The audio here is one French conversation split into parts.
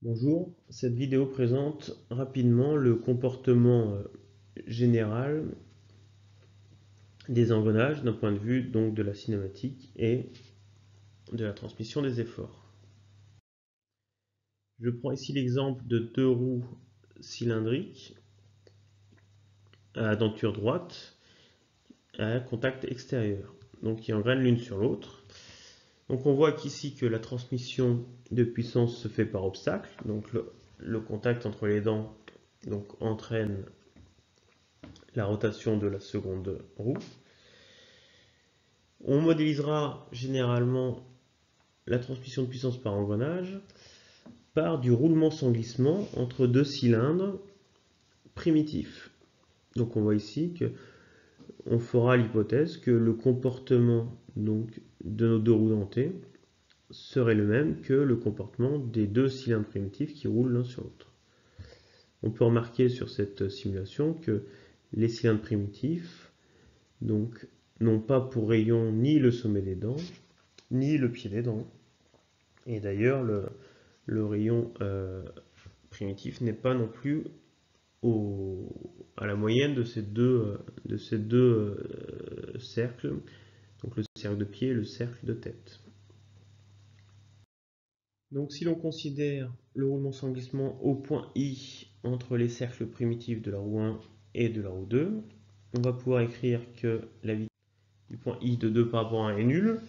Bonjour, cette vidéo présente rapidement le comportement général des engrenages d'un point de vue donc de la cinématique et de la transmission des efforts. Je prends ici l'exemple de deux roues cylindriques à denture droite à contact extérieur, donc qui engrainent l'une sur l'autre. Donc on voit qu'ici que la transmission de puissance se fait par obstacle, donc le contact entre les dents donc, entraîne la rotation de la seconde roue. On modélisera généralement la transmission de puissance par engrenage par du roulement sans glissement entre deux cylindres primitifs. Donc on voit ici que on fera l'hypothèse que le comportement donc, de nos deux roues dentées serait le même que le comportement des deux cylindres primitifs qui roulent l'un sur l'autre. On peut remarquer sur cette simulation que les cylindres primitifs donc, n'ont pas pour rayon ni le sommet des dents, ni le pied des dents. Et d'ailleurs, le rayon primitif n'est pas non plus à la moyenne de ces deux cercles, donc le cercle de pied et le cercle de tête. Donc si l'on considère le roulement sans glissement au point I entre les cercles primitifs de la roue 1 et de la roue 2, on va pouvoir écrire que la vitesse du point I de 2 par rapport à 1 est nulle.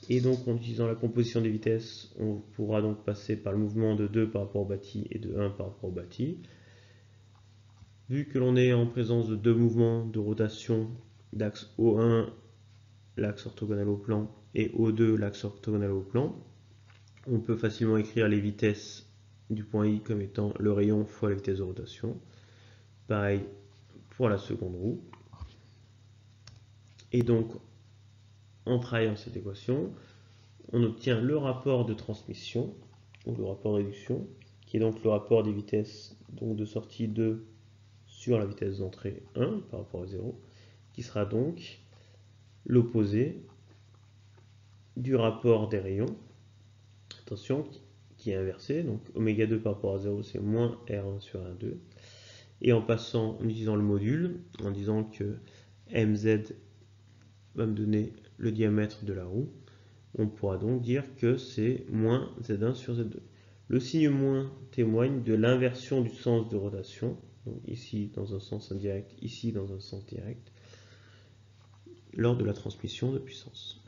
Et donc en utilisant la composition des vitesses, on pourra donc passer par le mouvement de 2 par rapport au bâti et de 1 par rapport au bâti. Vu que l'on est en présence de deux mouvements de rotation d'axe O1, l'axe orthogonal au plan, et O2, l'axe orthogonal au plan, on peut facilement écrire les vitesses du point I comme étant le rayon fois la vitesse de rotation. Pareil pour la seconde roue. Et donc, en travaillant cette équation, on obtient le rapport de transmission, ou le rapport de réduction, qui est donc le rapport des vitesses donc de sortie 2 sur la vitesse d'entrée 1 par rapport à 0, qui sera donc l'opposé du rapport des rayons, attention, qui est inversé, donc oméga 2 par rapport à 0 c'est moins R1 sur R2, et en utilisant le module, en disant que mz va me donner le diamètre de la roue, on pourra donc dire que c'est moins Z1 sur Z2. Le signe moins témoigne de l'inversion du sens de rotation, donc ici dans un sens indirect, ici dans un sens direct, lors de la transmission de puissance.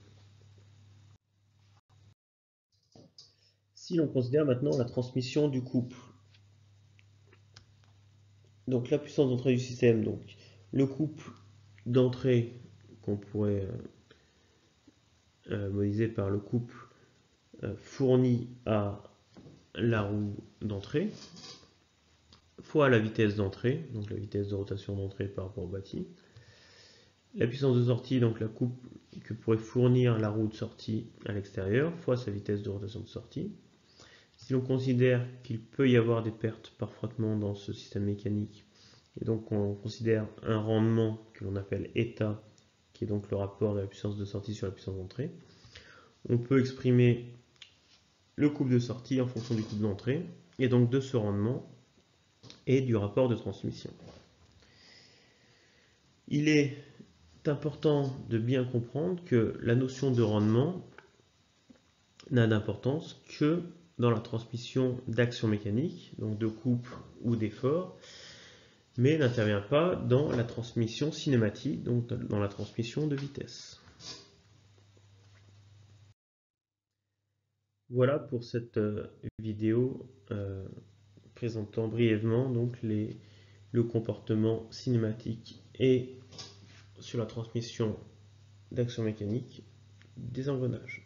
Si l'on considère maintenant la transmission du couple, donc la puissance d'entrée du système, donc le couple d'entrée qu'on pourrait modéliser par le couple fourni à la roue d'entrée, fois la vitesse d'entrée, donc la vitesse de rotation d'entrée par rapport au bâti, la puissance de sortie, donc la coupe que pourrait fournir la roue de sortie à l'extérieur, fois sa vitesse de rotation de sortie. Si l'on considère qu'il peut y avoir des pertes par frottement dans ce système mécanique, et donc on considère un rendement que l'on appelle état, qui est donc le rapport de la puissance de sortie sur la puissance d'entrée, on peut exprimer le couple de sortie en fonction du couple d'entrée, et donc de ce rendement et du rapport de transmission. Il est important de bien comprendre que la notion de rendement n'a d'importance que dans la transmission d'action mécanique, donc de couple ou d'effort, mais n'intervient pas dans la transmission cinématique, donc dans la transmission de vitesse. Voilà pour cette vidéo présentant brièvement donc le comportement cinématique et sur la transmission d'action mécanique des engrenages.